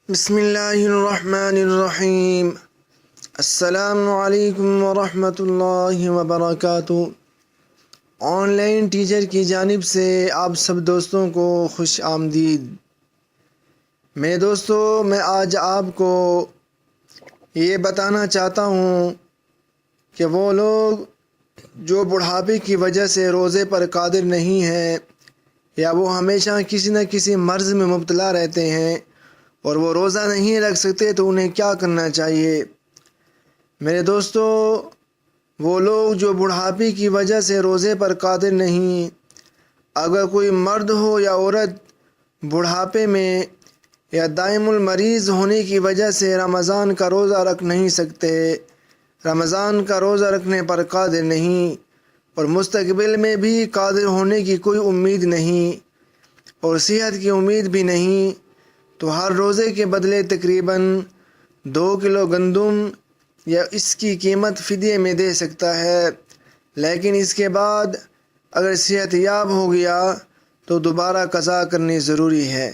بسم اللہ الرحمن الرحیم۔ السلام علیکم ورحمۃ اللہ وبرکاتہ۔ آن لائن ٹیچر کی جانب سے آپ سب دوستوں کو خوش آمدید۔ میرے دوستو، میں آج آپ کو یہ بتانا چاہتا ہوں کہ وہ لوگ جو بڑھاپے کی وجہ سے روزے پر قادر نہیں ہیں یا وہ ہمیشہ کسی نہ کسی مرض میں مبتلا رہتے ہیں اور وہ روزہ نہیں رکھ سکتے تو انہیں کیا کرنا چاہیے۔ میرے دوستو، وہ لوگ جو بڑھاپے کی وجہ سے روزے پر قادر نہیں، اگر کوئی مرد ہو یا عورت بڑھاپے میں یا دائم المریض ہونے کی وجہ سے رمضان کا روزہ رکھ نہیں سکتے، رمضان کا روزہ رکھنے پر قادر نہیں اور مستقبل میں بھی قادر ہونے کی کوئی امید نہیں اور صحت کی امید بھی نہیں، تو ہر روزے کے بدلے تقریباً 2 کلو گندم یا اس کی قیمت فدیے میں دے سکتا ہے، لیکن اس کے بعد اگر صحت یاب ہو گیا تو دوبارہ قضا کرنی ضروری ہے۔